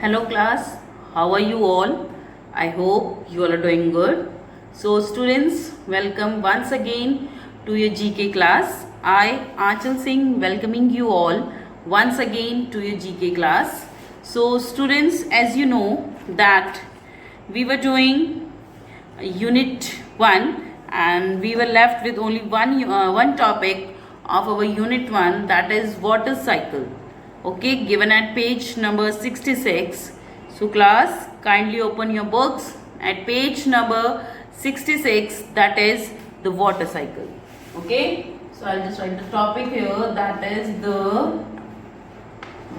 Hello class, how are you all? I hope you all are doing good. So students, welcome once again to your GK class. I, Achal Singh, welcoming you all once again to your GK class. So students, as you know that we were doing unit 1 and we were left with only one topic of our unit 1, that is water cycle. Okay, given at page number 66. So class, kindly open your books at page number 66, that is the water cycle. Okay, so I'll just write the topic here, that is the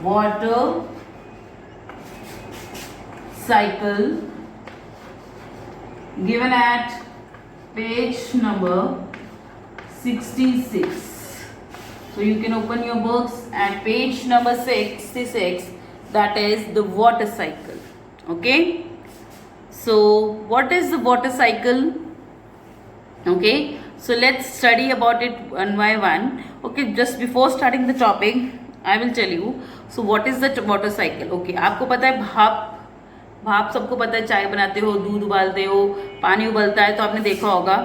water cycle, given at page number 66. So you can open your books at page number 66, that is the water cycle. Okay, so what is the water cycle? Okay, so let's study about it one by one. Okay, just before starting the topic I will tell you, so what is the water cycle? Okay, आपको पता है भाप सबको पता है, चाय बनाते हो, दूध उबालते हो, पानी उबलता है, तो आपने देखा होगा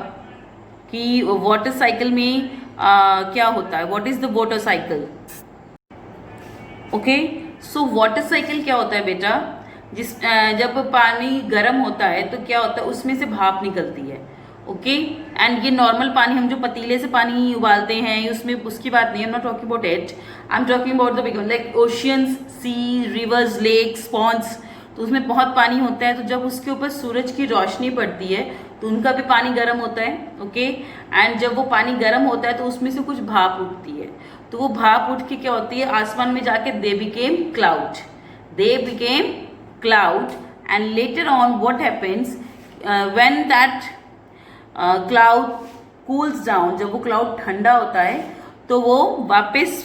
कि वाटर साइकिल में क्या होता है. What is the water cycle? Okay, so water cycle क्या होता है बेटा? जब पानी गर्म होता है तो क्या होता है, उसमें से भाप निकलती है. ओके, एंड ये नॉर्मल पानी, हम जो पतीले से पानी उबालते हैं उसमें, उसकी बात नहीं, I am not talking about it, I am talking about the big like oceans, sea, rivers, lakes, ponds, तो उसमें बहुत पानी होता है. तो जब उसके ऊपर सूरज की रोशनी पड़ती है तो उनका भी पानी गर्म होता है. ओके, एंड जब वो पानी गर्म होता है तो उसमें से कुछ भाप उठती है. तो वो भाप उठ के क्या होती है, आसमान में जाके they became cloud. And later on what happens when that cloud cools down, जब वो क्लाउड ठंडा होता है तो वो वापस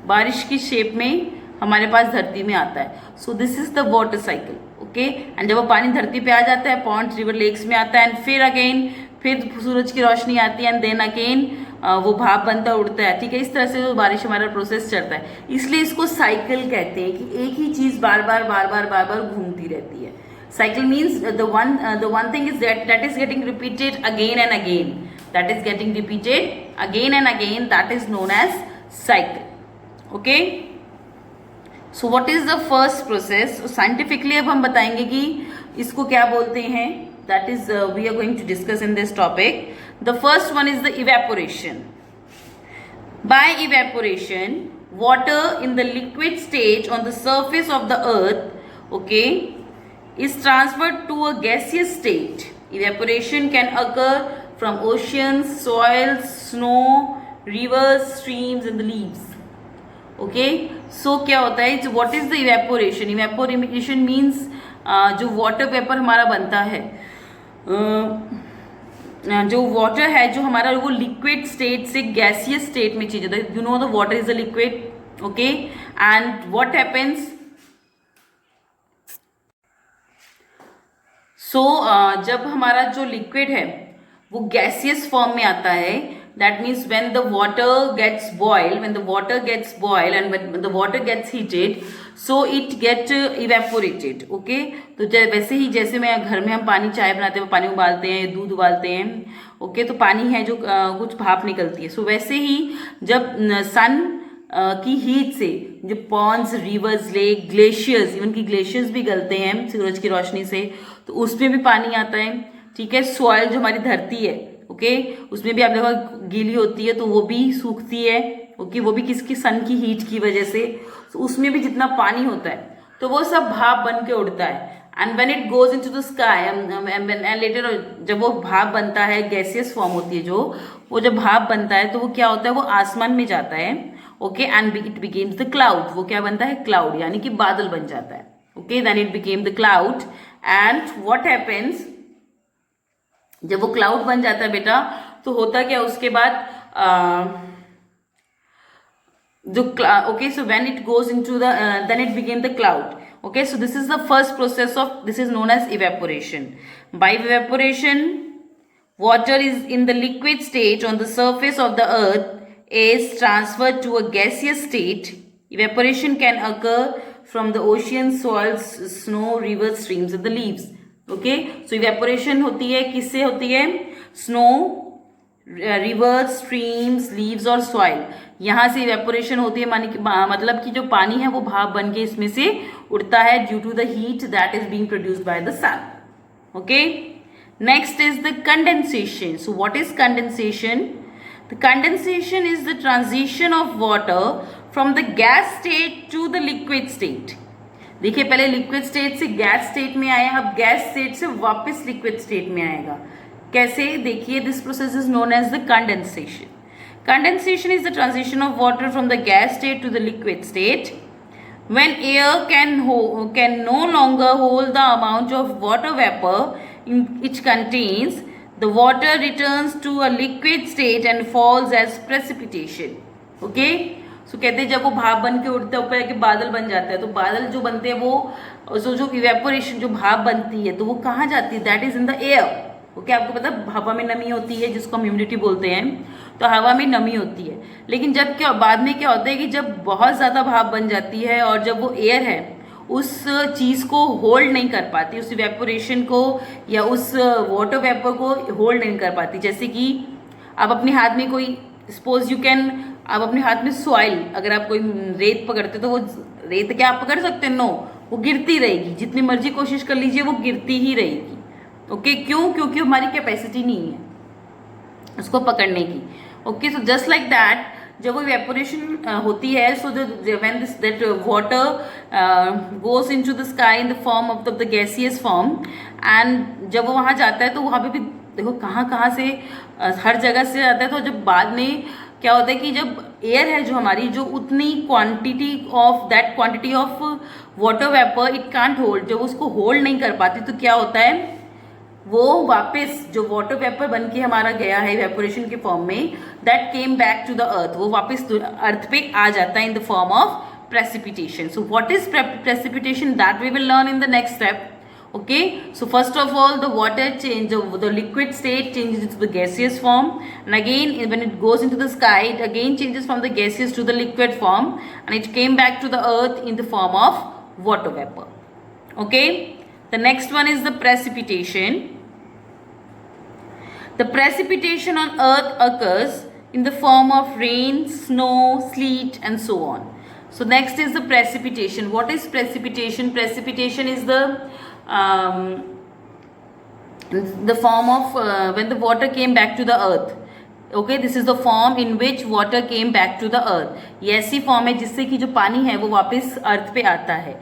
बारिश की शेप में हमारे पास धरती में आता है. सो this is the water cycle. Okay, and जब वो पानी धरती पे आ जाता है, पॉन्ड, रिवर, लेक्स में आता है, एंड फिर सूरज की रोशनी आती है, एंड देन अगेन वो भाप बनता उड़ता है. ठीक है, इस तरह से जो बारिश हमारा प्रोसेस चलता है, इसलिए इसको साइकिल कहते हैं कि एक ही चीज बार बार घूमती रहती है. Cycle means the one thing is that is getting repeated again and again, that is known as cycle. Okay, so what is the first process? Scientifically अब हम बताएंगे कि इसको क्या बोलते हैं. That is we are going to discuss in this topic. The first one is the evaporation. By evaporation, water in the liquid stage on the surface of the earth, okay, is transferred to a gaseous state. Evaporation can occur from oceans, soils, snow, rivers, streams and the leaves. Okay, so क्या होता है, what is the evaporation? Evaporation means जो water vapour हमारा बनता है, जो water है जो हमारा, वो लिक्विड स्टेट से गैसियस स्टेट में चेंज होता है. You know the water is a liquid. Okay, and what happens, so जब हमारा जो लिक्विड है वो गैसियस फॉर्म में आता है, that means when the water gets boiled and when the water gets heated, so it get evaporated. okay, तो वैसे ही जैसे मैं घर में हम पानी, चाय बनाते हैं, पानी उबालते हैं, दूध उबालते हैं. ओके, तो पानी है जो कुछ भाप निकलती है. सो वैसे ही जब सन की हीट से जो ponds, rivers, lake, glaciers, even की ग्लेशियर्स भी गलते हैं सूरज की रोशनी से, तो उसमें भी पानी आता है. ठीक है, सॉइल जो हमारी धरती है, ओके, उसमें भी आप देखो गीली होती है तो वो भी सूखती है. ओके, वो भी किसकी, सन की हीट की वजह से. तो उसमें भी जितना पानी होता है तो वो सब भाप बन के उड़ता है. And when it goes into the sky and later, जब वो भाप बनता है, गैसियस फॉर्म होती है जो, वो जब भाप बनता है तो वो क्या होता है, वो आसमान में जाता है. Okay, and it becomes the cloud. वो क्या बनता है, क्लाउड, यानी कि बादल बन जाता है. Okay, then it became the cloud. And what happens, जब वो क्लाउड बन जाता है बेटा, तो होता क्या उसके बाद, जो okay, so when it goes into the, then it became the cloud. Okay, so this is the first process of, this is known as evaporation. By evaporation, water is in the liquid state on the surface of the earth is transferred to a gaseous state. Evaporation can occur from the ocean, soils, snow, rivers, streams and the leaves. Okay, so evaporation होती है किससे होती है? Snow, reverse, streams, leaves और soil, यहाँ से evaporation होती है। मतलब कि जो पानी है वो भाप बन के इसमें से उड़ता है due to the heat that is being produced by the sun. Okay, next is the condensation. So what is condensation? The condensation is the transition of water from the gas state to the liquid state. देखिए, पहले liquid state से gas state में आया, अब gas state से वापस liquid state में आएगा। कैसे? देखिए, this process is known as the condensation. Condensation is the transition of water from the gas state to the liquid state when air can no longer hold the amount of water vapor it contains. The water returns to a liquid state and falls as precipitation. Okay, so कहते हैं जब वो भाप बन के उड़ते ऊपर के बादल बन जाता है, तो बादल जो बनते हैं वो जो इवेपोरेशन जो भाप बनती है तो वो कहाँ जाती है? That is in the air. Okay, आपको पता है हवा में नमी होती है जिसको हम ह्यूमिडिटी बोलते हैं, तो हवा में नमी होती है। लेकिन जब क्या बाद में क्या होता है कि जब बहुत ज़्यादा भाप बन जाती है और जब वो एयर है उस चीज़ को होल्ड नहीं कर पाती, उस इवेपोरेशन को या उस वाटर वेपर को होल्ड नहीं कर पाती। जैसे कि आप अपने हाथ में कोई सपोज यू कैन, आप अपने हाथ में सॉइल, अगर आप कोई रेत पकड़ते तो वो रेत क्या आप पकड़ सकते हैं? नो, वो गिरती रहेगी, जितनी मर्जी कोशिश कर लीजिए वो गिरती ही रहेगी। ओके, क्यों? क्योंकि हमारी कैपेसिटी नहीं है उसको पकड़ने की। Okay, so just like that, जब वो इवेपोरेशन होती है, so when this that water goes into the sky in the form of the gaseous form, and जब वो वहाँ जाता है तो वहाँ पे भी देखो कहाँ से हर जगह से आता है। तो जब बाद में क्या होता है कि जब एयर है जो हमारी, जो उतनी quantity of that quantity of water vapour it can't hold, जब उसको होल्ड नहीं कर पाती तो क्या होता है, वो वापस जो वाटर वेपर बन के हमारा गया है इवेपोरेशन के फॉर्म में, that came back to the earth, वो वापस अर्थ पे आ जाता है in the form of precipitation. So what is precipitation? That we will learn in the next step. Okay, so first of all the water change, the liquid state changes into the gaseous form, and again when it goes into the sky it again changes from the gaseous to the liquid form, and it came back to the earth in the form of water vapor. Okay, the next one is the precipitation. The precipitation on earth occurs in the form of rain, snow, sleet and so on. So next is the precipitation. What is precipitation? Precipitation is the form of when the water came back to the earth. Okay, this is the form in which water came back to the earth. ये ऐसी form है जिससे कि जो पानी है वो वापस अर्थ पे आता है।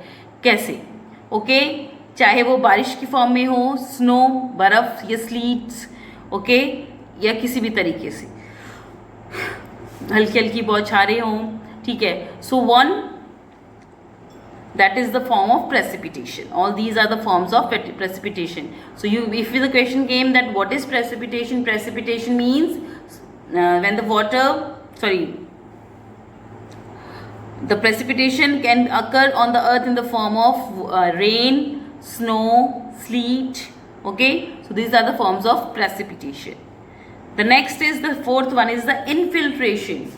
कैसे? ओके, चाहे वो बारिश की फॉर्म में हो, स्नो, बर्फ या स्लीट्स, ओके, या किसी भी तरीके से हल्की हल्की बौछारें हों, ठीक है। So one, that is the form of precipitation. All these are the forms of precipitation. So if the question came that what is precipitation? Precipitation means when the water, the precipitation can occur on the earth in the form of rain, snow, sleet. Okay, so these are the forms of precipitation. The next is the fourth one is the infiltration.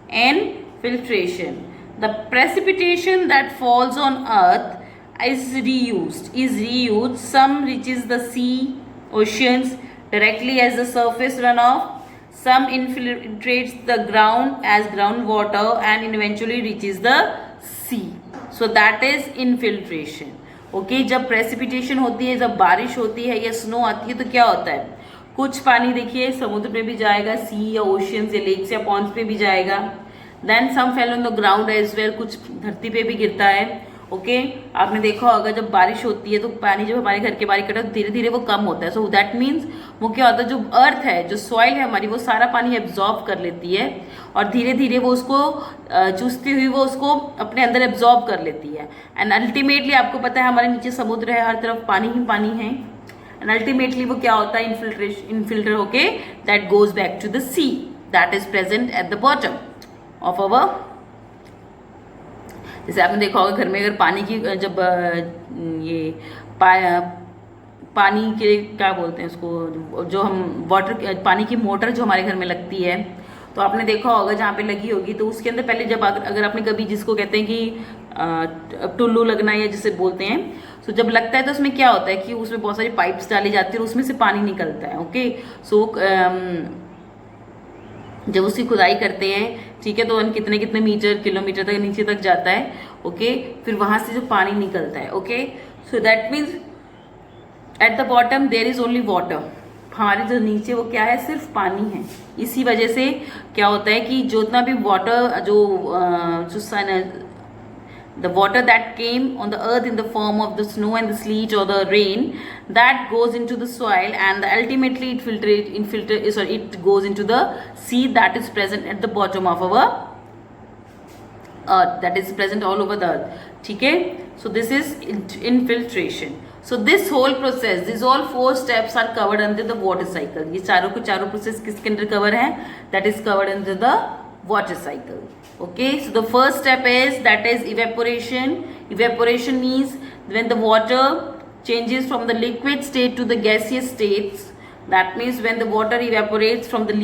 Infiltration. The precipitation that falls on earth is reused. Some reaches the sea, oceans directly as the surface runoff. Some infiltrates the ground as groundwater and eventually reaches the sea. So that is infiltration. Okay, जब precipitation होती है, जब बारिश होती है या snow आती है तो क्या होता है, कुछ पानी देखिए समुद्र में भी जाएगा, सी या ओशियंस या लेक्स या पॉन्ड्स पे भी जाएगा। Then some fell on the ground as well, कुछ धरती पे भी गिरता है। ओके, आपने देखा होगा जब बारिश होती है तो पानी जब हमारे घर के बाहर इकट्ठा धीरे धीरे वो कम होता है। सो दैट मीन्स वो क्या होता है, जो अर्थ है, जो सॉइल है हमारी, वो सारा पानी एब्जॉर्ब कर लेती है और धीरे धीरे वो उसको चूसती हुई वो उसको अपने अंदर एब्जॉर्ब कर लेती है। एंड अल्टीमेटली आपको पता है हमारे नीचे समुद्र है, हर तरफ पानी ही पानी है, एंड अल्टीमेटली वो क्या होता है, इनफिल्टर होके that goes back to the sea, that is present at the bottom of our. जैसे आपने देखा होगा घर में अगर पानी की जब ये पानी के क्या बोलते हैं उसको, जो हम वाटर पानी की मोटर जो हमारे घर में लगती है, तो आपने देखा होगा जहाँ पे लगी होगी तो उसके अंदर पहले जब अगर आपने कभी जिसको कहते हैं कि टुल्लू लगना या जिसे बोलते हैं। सो जब लगता है तो उसमें क्या होता है कि उसमें बहुत सारी पाइप्स डाली जाती है और उसमें से पानी निकलता है। ओके, सो जब उसकी खुदाई करते हैं, ठीक है, तो कितने कितने मीटर किलोमीटर तक नीचे तक जाता है। ओके, फिर वहां से जो पानी निकलता है। Okay, so that means at the bottom there is only water. हमारे जो नीचे वो क्या है, सिर्फ पानी है। इसी वजह से क्या होता है कि जितना भी वाटर जो the water that came on the earth in the form of the snow and the sleet or the rain, that goes into the soil and ultimately it goes into the sea that is present at the bottom of our earth, that is present all over the earth. ठीक है, so this is infiltration. So this whole process, these all 4 steps are covered under the water cycle. ये चारों के चारों process किसके अंदर cover है? That is covered under the water cycle. Okay, so the first step is that is evaporation. Evaporation means when the water changes from the liquid state to the gaseous states. That means when the water evaporates from the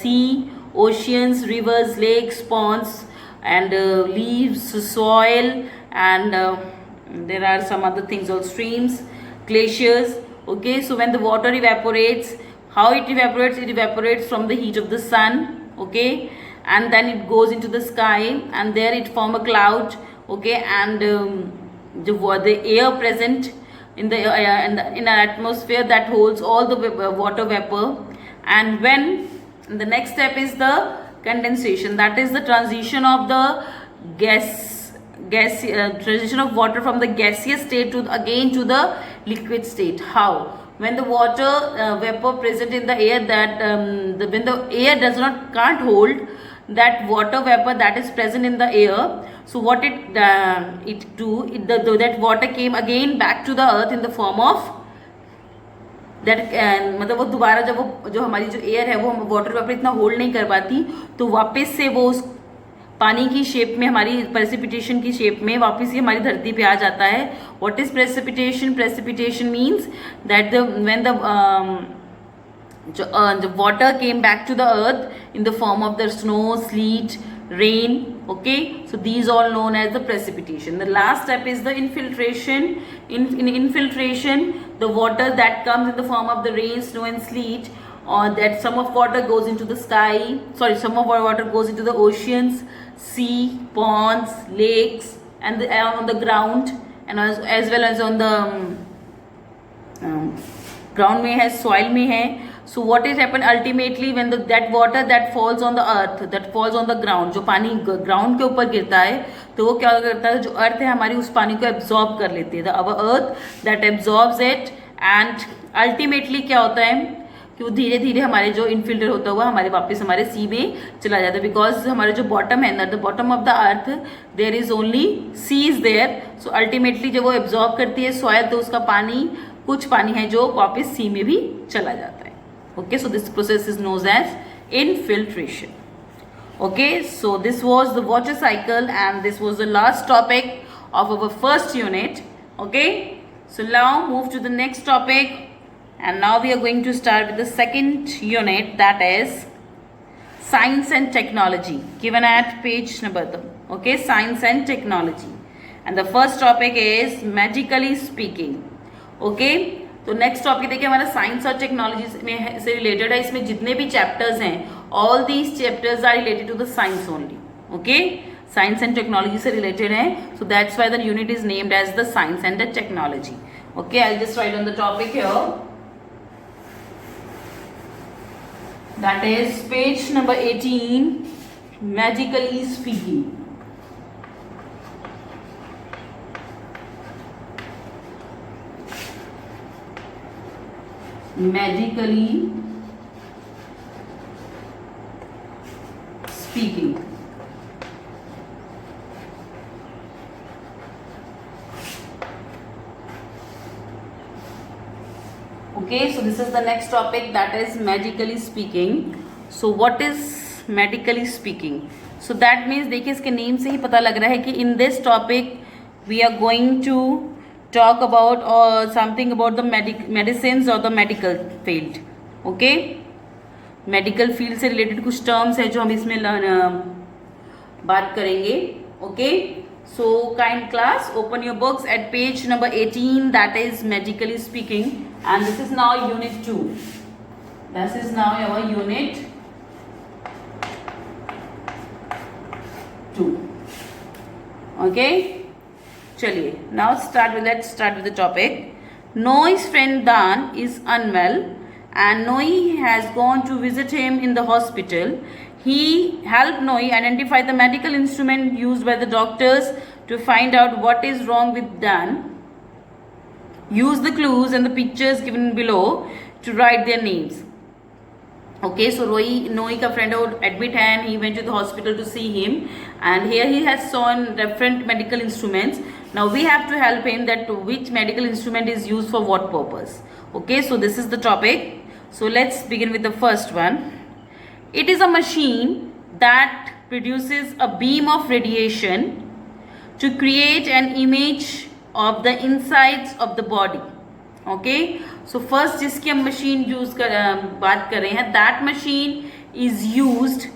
sea, oceans, rivers, lakes, ponds, and leaves, soil, and there are some other things also, streams, glaciers. Okay, so when the water evaporates, how it evaporates? It evaporates from the heat of the sun. Okay, and then it goes into the sky and there it form a cloud. Okay, and the air present in the in our atmosphere that holds all the water vapor. And when the next step is the condensation, that is the transition of the transition of water from the gaseous state to again to the liquid state. How? When the water vapor present in the air, that when the air can't hold that water vapor that is present in the air, so what that water came again back to the earth in the form of that मतलब वो दोबारा जब वो जो हमारी जो air है वो हम वाटर वेपर इतना होल्ड नहीं कर पाती, तो वापस से वो उस पानी की शेप में, हमारी प्रेसिपिटेशन की शेप में वापस ही हमारी धरती पे आ जाता है. What is precipitation? Precipitation means that when the water came back to the earth in the form of the snow, sleet, rain. Okay, so these all known as the precipitation. The last step is the infiltration. In infiltration, the water that comes in the form of the rain, snow and sleet, or that some of water goes into the sky, some of water goes into the oceans, sea, ponds, lakes, and on the ground, and as well as on the ground में है, soil में है. So what is happen ultimately when that water that falls on the earth, that falls on the ground, जो पानी ground के ऊपर गिरता है, तो वो क्या करता है, जो earth है हमारी उस पानी को absorb कर लेती है. Our earth that absorbs it, and ultimately क्या होता है कि वो धीरे धीरे हमारे जो इनफिल्टर होता हुआ हमारे वापस हमारे सी में चला जाता है. बिकॉज हमारे जो बॉटम है, the bottom of the earth there is only sea is there. So ultimately जब वो एब्जॉर्ब करती है सॉइल, तो उसका पानी, कुछ पानी है जो वापस सी में भी चला जाता है. Okay, so this process is known as infiltration. Okay, so this was the water cycle and this was the last topic of our first unit. Okay, so now move to the next topic. And now we are going to start with the second unit, that is science and technology, given at page number 2. Okay, science and technology, and the first topic is magically speaking. Okay, तो next topic देखिए हमारा science और technology में से related है. इसमें जितने भी chapters हैं, all these chapters are related to the science only. Okay, science and technology से related है, so that's why the unit is named as the science and the technology. Okay, I'll just write on the topic here. That is page number 18, magically speaking. Magically speaking. Okay, so this is the next topic, that is magically speaking. So what is magically speaking? So that means देखिए इसके name से ही पता लग रहा है कि in this topic we are going to talk about something about the medicines or the medical field. Okay, medical field से related कुछ terms है जो हम इसमें बात करेंगे. Okay, So kind class, open your books at page number 18, that is medically speaking, and this is now unit 2. This is now our unit 2. Okay, chaliye now let's start with the topic. Noi's friend Dan is unwell and Noi has gone to visit him in the hospital. He helped Noi identify the medical instrument used by the doctors to find out what is wrong with Dan. Use the clues and the pictures given below to write their names. Okay, so Noi ka friend admit है and he went to the hospital to see him, and here he has shown different medical instruments. Now we have to help him that which medical instrument is used for what purpose. Okay, so this is the topic. So let's begin with the first one. It is a machine that produces a beam of radiation to create an image of the insides of the body. Okay, so first जिसकी हम machine बात कर रहे हैं, that machine is used,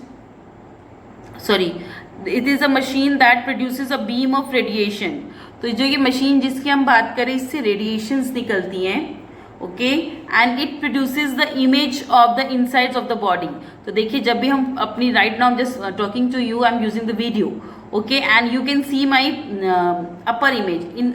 it is a machine that produces a beam of radiation. तो जो ये machine जिसकी हम बात करें, इससे radiations निकलती हैं. Okay, and it produces the image of the insides of the body. तो देखिए, जब भी हम अपनी right now I'm just talking to you, I'm using the video. Okay, and you can see my upper image in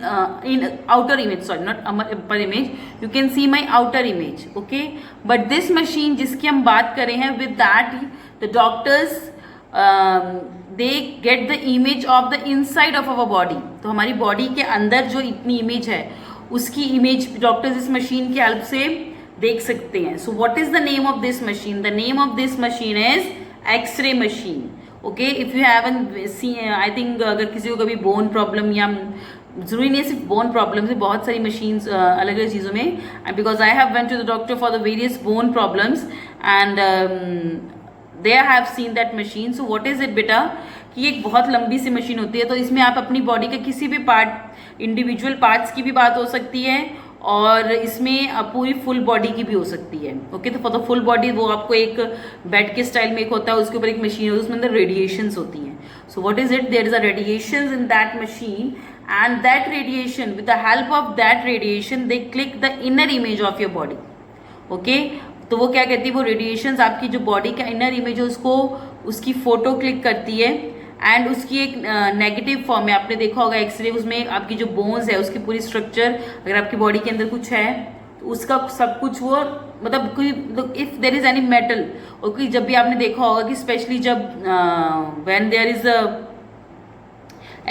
outer image, sorry, not upper image, you can see my outer image. Okay, but this machine जिसकी हम बात कर रहे हैं, with that the doctors they get the image of the inside of our body. तो हमारी body के अंदर जो इतनी image है, उसकी इमेज डॉक्टर्स इस मशीन की हेल्प से देख सकते हैं. So what is the name of this machine? The name of this machine is x ray machine. Okay, if you haven't seen, I think अगर किसी को कभी बोन प्रॉब्लम, या जरूरी नहीं सिर्फ बोन प्रॉब्लम, से बहुत सारी मशीन्स अलग अलग चीज़ों में, because I have went to the doctor for the various bone problems and they have seen that machine. So what is it बेटा, कि एक बहुत लंबी सी मशीन होती है, तो इसमें आप अपनी बॉडी के किसी भी पार्ट, इंडिविजुअल पार्ट्स की भी बात हो सकती है, और इसमें पूरी फुल बॉडी की भी हो सकती है. ओके, तो फॉर द फुल बॉडी वो आपको एक बेड के स्टाइल में एक होता है, उसके ऊपर एक मशीन होती है, उसमें अंदर रेडिएशंस होती हैं. So what is it, there is a radiations in that machine, and that radiation, with the help of that radiation they click the inner image of your body. Okay, तो वो क्या कहती है, वो रेडिएशंस आपकी जो बॉडी का inner image है उसको, उसकी फोटो क्लिक करती है, एंड उसकी एक नेगेटिव फॉर्म में, आपने देखा होगा एक्सरे, उसमें आपकी जो बोन्स है उसकी पूरी स्ट्रक्चर, अगर आपकी बॉडी के अंदर कुछ है तो उसका सब कुछ वो, मतलब कोई, if there is any metal, और कोई जब भी आपने देखा होगा कि स्पेशली जब when there is a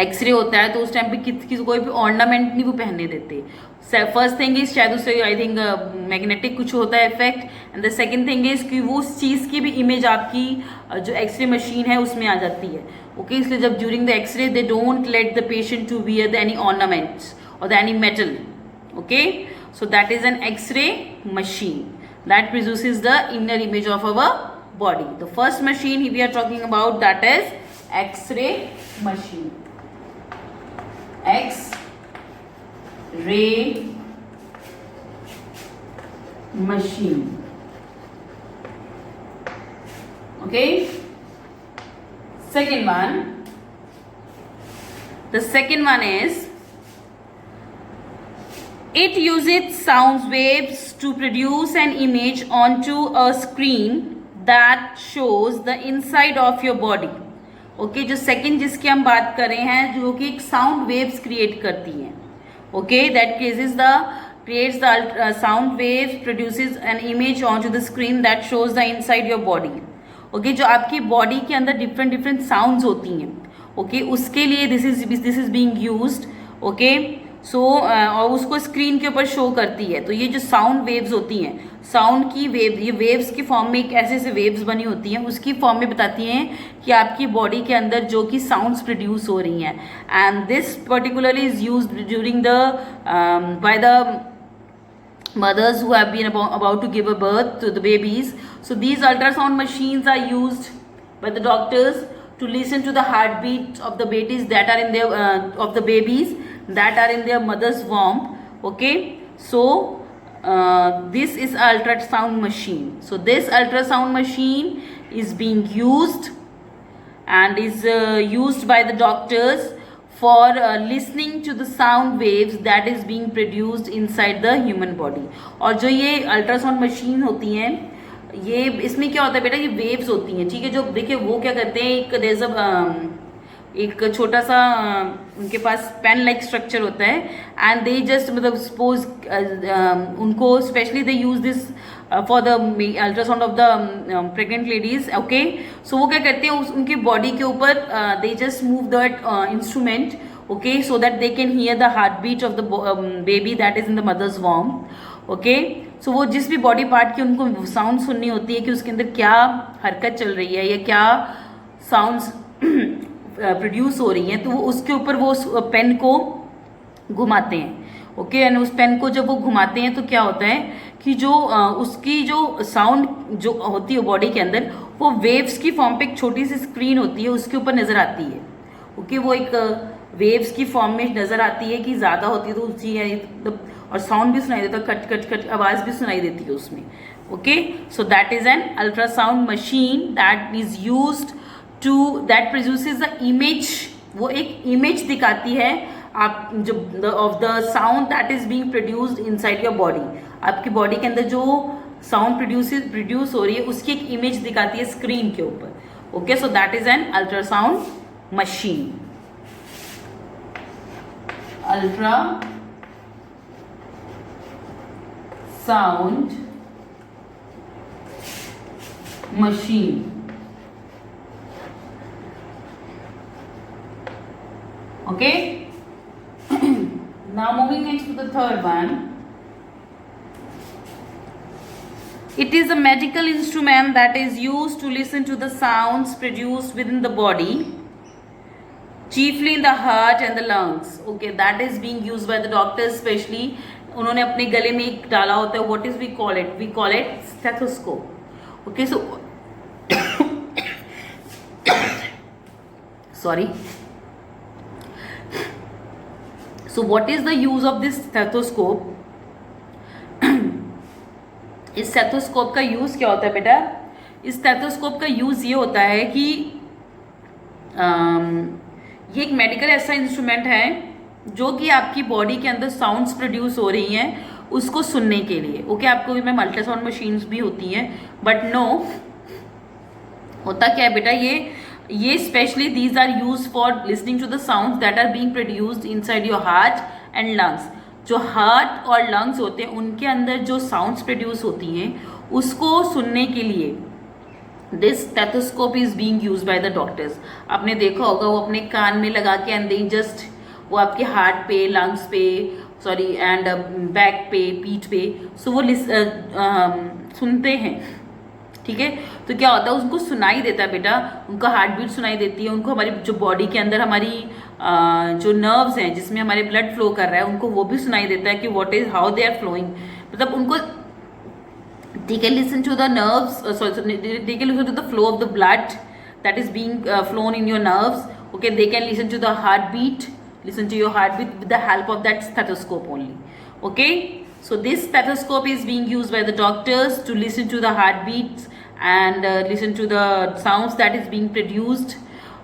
x ray होता है, तो उस टाइम पे किसी कोई भी ऑर्नामेंट नहीं वो पहनने देते. फर्स्ट थिंग इज शायद उससे आई थिंक मैग्नेटिक कुछ होता है effect, and the second thing is कि वो उस चीज़ की भी इमेज आपकी जो एक्सरे मशीन है उसमें आ जाती है. ओके, इसलिए जब during the X-ray they don't let the patient to wear the any ornaments और the any metal. Okay, so that is an X-ray machine that produces the inner image of our body. The first machine we are talking about, that is X-ray machine. X-ray machine. Okay. Second one. The second one is, it uses sound waves to produce an image onto a screen that shows the inside of your body. Okay, जो second जिसकी हम बात कर रहे हैं, जो कि एक साउंड वेव्स क्रिएट करती हैं. Okay, that creates the sound waves, produces an image onto the screen that shows the inside your body. Okay, जो आपकी बॉडी के अंदर डिफरेंट साउंड्स होती हैं. Okay, उसके लिए this is being used. Okay, so और उसको स्क्रीन के ऊपर शो करती है. तो ये जो साउंड वेव्स होती हैं, साउंड की वेव, ये वेव्स की फॉर्म में एक ऐसे वेव्स बनी होती हैं, उसकी फॉर्म में बताती हैं कि आपकी बॉडी के अंदर जो कि साउंड्स प्रोड्यूस हो रही हैं. And this particularly is used during the by the mothers who have been about to give a birth to the babies. So these ultrasound machines are used by the doctors to listen to the heartbeat of the babies that are in their of the babies that are in their mother's womb. Okay, so this is ultrasound machine. So this ultrasound machine is being used and is used by the doctors for listening to the sound waves that is being produced inside the human body. और जो ये ultrasound machine होती हैं, ये इसमें क्या होता है बेटा, ये वेव्स होती हैं, ठीक है, जो देखिए वो क्या करते हैं, एक छोटा सा उनके पास पेन लाइक स्ट्रक्चर होता है, एंड दे जस्ट मतलब सपोज उनको specially they use this for the ultrasound of the pregnant ladies. Okay, so वो क्या करते हैं, उनकी बॉडी के ऊपर they just move that instrument, okay, so that they can hear the heart beat of the baby that is in the mother's वॉर्म. Okay, so वो जिस भी बॉडी पार्ट की उनको साउंड सुननी होती है कि उसके अंदर क्या हरकत चल रही है या क्या साउंड्स प्रोड्यूस हो रही हैं, तो वो उसके ऊपर वो पेन को घुमाते हैं. ओके, एंड उस पेन को जब वो घुमाते हैं तो क्या होता है कि जो उसकी जो साउंड जो होती है बॉडी के अंदर, वो वेव्स की फॉर्म पे एक छोटी सी स्क्रीन होती है, उसके ऊपर नजर आती है. ओके, वो एक वेव्स की फॉर्म में नजर आती है कि ज्यादा होती है तो ऊंची है, और साउंड भी सुनाई देता है, कट कट कट आवाज भी सुनाई देती है उसमें. Okay, so that is an ultrasound machine that is used to that produces the image. वो एक इमेज दिखाती है आप जो of the sound that is being produced inside your body. आपकी बॉडी के अंदर जो साउंड प्रोड्यूस हो रही है उसकी एक इमेज दिखाती है स्क्रीन के ऊपर. Okay, so that is an ultrasound machine. Ultra sound machine. Okay, now moving next to the third one. It is a medical instrument that is used to listen to the sounds produced within the body, chiefly in the heart and the lungs. Okay, that is being used by the doctors especially. उन्होंने अपने गले में एक डाला होता है, what is we call it? We call it stethoscope. Okay, so sorry. So what is the use of this stethoscope? इस stethoscope का यूज क्या होता है बेटा? इस स्टेथोस्कोप का यूज ये होता है कि ये एक मेडिकल ऐसा इंस्ट्रूमेंट है जो कि आपकी बॉडी के अंदर साउंड्स प्रोड्यूस हो रही हैं उसको सुनने के लिए. ओके, आपको भी मैम अल्ट्रासाउंड मशीन्स भी होती हैं, बट नो, होता क्या है बेटा, ये specially these are use for listening to the sounds that are being produced inside your heart and lungs. जो हार्ट और लंग्स होते हैं उनके अंदर जो साउंड्स प्रोड्यूस होती हैं उसको सुनने के लिए this stethoscope is being used by the doctors. आपने देखा होगा वो अपने कान में लगा के एंड दे जस्ट वो आपके हार्ट पे, लंग्स पे, सॉरी एंड बैक पे, पीठ पे, सो वो सुनते हैं. ठीक है, तो क्या होता है उनको सुनाई देता है बेटा, उनका हार्ट बीट सुनाई देती है, उनको हमारी जो बॉडी के अंदर हमारी जो नर्व्स हैं जिसमें हमारे ब्लड फ्लो कर रहा है उनको वो भी सुनाई देता है कि what is how they are flowing. मतलब उनको they can listen to the nerves, they can listen to the flow of the blood that is being flown in your nerves. Okay, they can listen to the heartbeat, listen to your heartbeat with the help of that stethoscope only. Okay, so this stethoscope is being used by the doctors to listen to the heartbeats and listen to the sounds that is being produced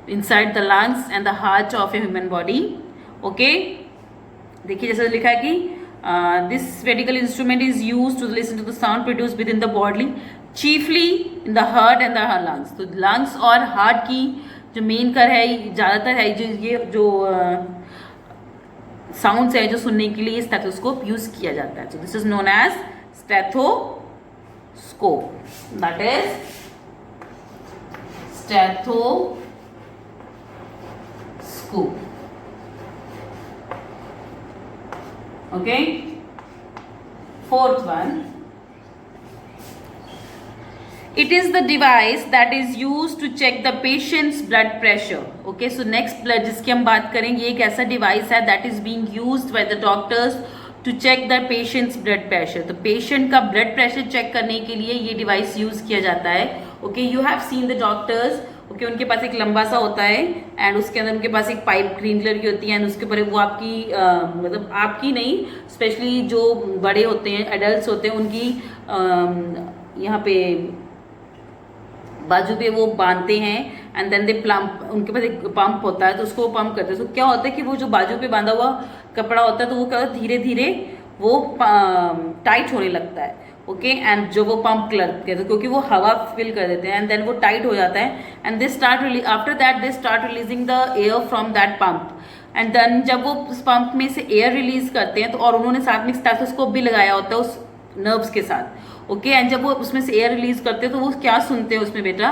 inside the lungs and the heart of a human body. Okay, देखिए जैसा लिखा है कि this medical instrument is used to listen to the sound produced within the body, chiefly in the heart and the lungs. तो lungs और heart की जो main कर है ज़्यादातर है जो ये जो साउंड्स है जो सुनने के लिए स्टेथोस्कोप यूज किया जाता है. So this is known as stethoscope. That is stethoscope. Okay, fourth one, it is the device that is used to check the patient's blood pressure. Okay, so next blood जिसकी हम बात करेंगे, एक ऐसा device है that is being used by the doctors to check the patient's blood pressure. तो patient का blood pressure check करने के लिए ये डिवाइस यूज किया जाता है. Okay, you have seen the doctors. Okay, उनके पास एक लंबा सा होता है एंड उसके अंदर उनके पास एक पाइप ग्रीन कलर की होती है एंड उसके ऊपर वो आपकी मतलब आपकी नहीं, स्पेशली जो बड़े होते हैं, एडल्ट्स होते हैं, उनकी यहाँ पे बाजू पे वो बांधते हैं एंड देन दे प्लम्प, उनके पास एक पंप होता है तो उसको वो पंप करते हैं। तो क्या होता है कि वो जो बाजू पे बांधा हुआ कपड़ा होता है तो वो क्या होता है धीरे धीरे वो टाइट होने लगता है। ओके एंड जो वो पंप करते हैं क्योंकि वो हवा फिल कर देते हैं एंड देन वो टाइट हो जाता है and they start after that they start releasing the air from that pump and then जब वो उस पंप में से एयर रिलीज करते हैं तो और उन्होंने साथ में स्टेथोस्कोप भी लगाया होता है उस नर्व्स के साथ। ओके एंड जब वो उसमें से एयर रिलीज करते हैं तो वो क्या सुनते हैं उसमें बेटा,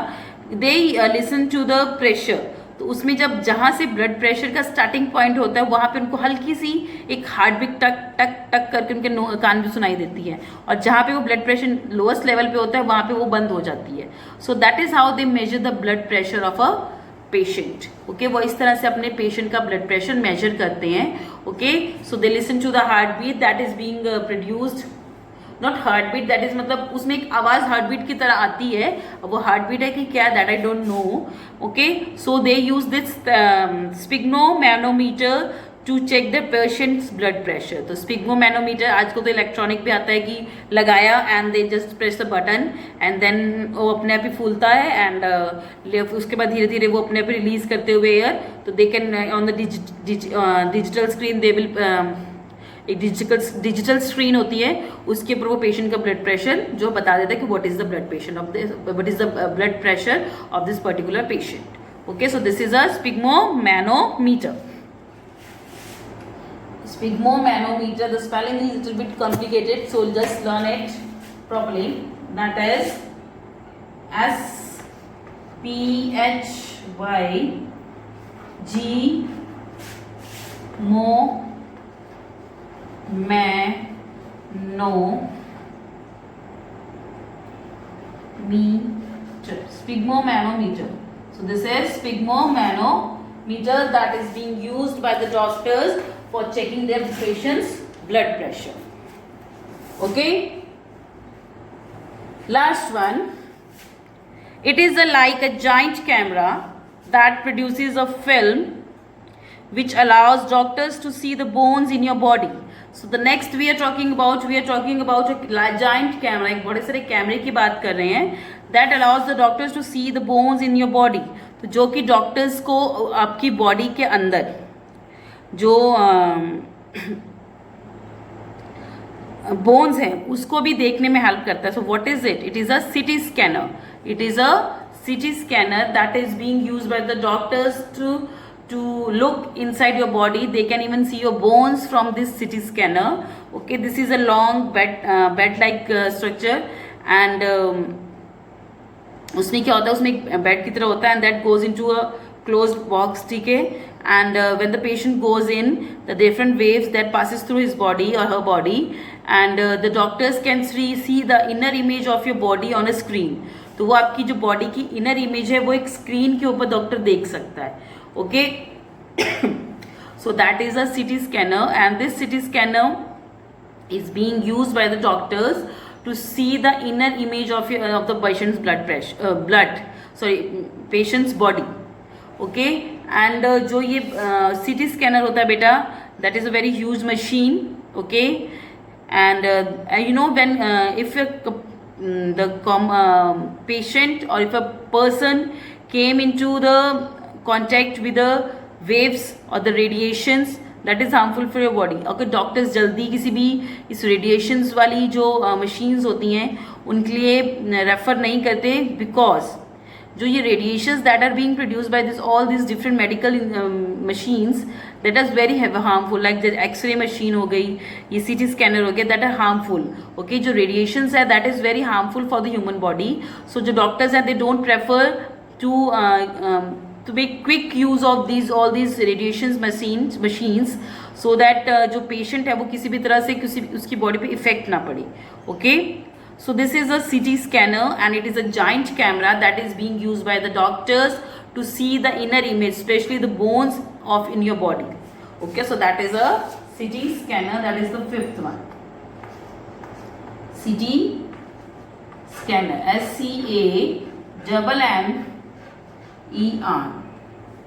they listen to the pressure. तो उसमें जब जहाँ से ब्लड प्रेशर का स्टार्टिंग पॉइंट होता है वहाँ पे उनको हल्की सी एक हार्ट बीट टक टक टक करके उनके कान में सुनाई देती है और जहाँ पे वो ब्लड प्रेशर लोएस्ट लेवल पे होता है वहाँ पे वो बंद हो जाती है। सो that is how they measure the blood pressure of a patient. Okay वो इस तरह से अपने पेशेंट का ब्लड प्रेशर मेजर करते हैं। Okay so they listen to the heart beat that is being produced, not heart beat that is मतलब उसमें एक आवाज हार्ट बीट की तरह आती है, वो हार्ट बीट है कि क्या that I don't know. Okay so they use this sphygmomanometer to check the patient's blood pressure. तो स्पिग्मोमैनोमीटर आजकल तो इलेक्ट्रॉनिक भी आता है कि लगाया and they just press the button and then वो अपने आप ही फूलता है एंड उसके बाद धीरे धीरे वो अपने आप रिलीज करते हुए एयर, तो they can on the digital screen they will एक डिजिटल स्क्रीन होती है उसके ऊपर वो पेशेंट का ब्लड प्रेशर जो बता देता है कि what is the blood pressure of this, what is the blood pressure of this particular patient. Okay so this is a sphygmomanometer. Sphygmomanometer, the spelling is little bit complicated, so just learn it properly. That is Sphygmomanometer. So this is sphygmomanometer that is being used by the doctors for checking their patient's blood pressure. Okay, last one, it is like a giant camera that produces a film which allows doctors to see the bones in your body. So the next we are talking about a giant camera, एक बड़े सारे कैमरे की बात कर रहे हैं, that allows the doctors to see the bones in your body. तो जो कि डॉक्टर्स को आपकी बॉडी के अंदर जो बोन्स हैं उसको भी देखने में हेल्प करता है। सो what is it? It is a city scanner. It is a city scanner that is being used by the doctors to look inside your body. They can even see your bones from this CT scanner. Okay, this is a long bed like structure and उसमें क्या होता है, उसमें एक bed की तरह होता है and that goes into a closed box. ठीक है, and when the patient goes in, the different waves that passes through his body or her body and the doctors can see the inner image of your body on a screen. तो वो आपकी जो body की inner image है वो एक screen के ऊपर डॉक्टर देख सकता है। Okay so that is a CT scanner and this CT scanner is being used by the doctors to see the inner image of the patient's blood pressure, patient's body. Okay, and जो ये CT scanner होता है बेटा, that is a very huge machine. Okay, and you know when if the patient or if a person came into the contact with the waves or the radiations that is harmful for your body. अगर doctors जल्दी किसी भी इस radiations वाली जो machines होती हैं उनके लिए रेफर नहीं करते, बिकॉज जो ये radiations that are being produced by this all this different medical machines that is very harmful, like the X-ray machine हो गई, ये सीटी स्कैनर हो गया, दैट आर हार्मफुल. ओके, जो रेडिएशंस है that is very harmful for the human body. So जो doctors हैं they don't prefer to make quick use of all these radiations machines so that जो patient है वो किसी भी तरह से उसकी body पे effect ना पड़े. Okay, so this is a CT scanner and it is a giant camera that is being used by the doctors to see the inner image, especially the bones of in your body. Okay, so that is a CT scanner. That is the fifth one. CT scanner, SCANNER.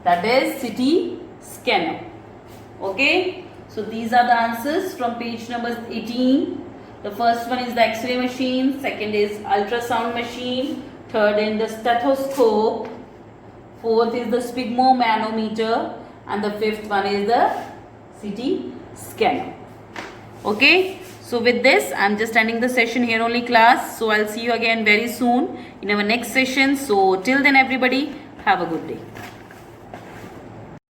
That is CT scanner. Okay, so these are the answers from page number 18. The first one is the X-ray machine, second is ultrasound machine, third is the stethoscope, fourth is the sphygmomanometer, and the fifth one is the CT scanner. Okay, so with this I'm just ending the session here only, class. So I'll see you again very soon in our next session. So till then everybody, have a good day.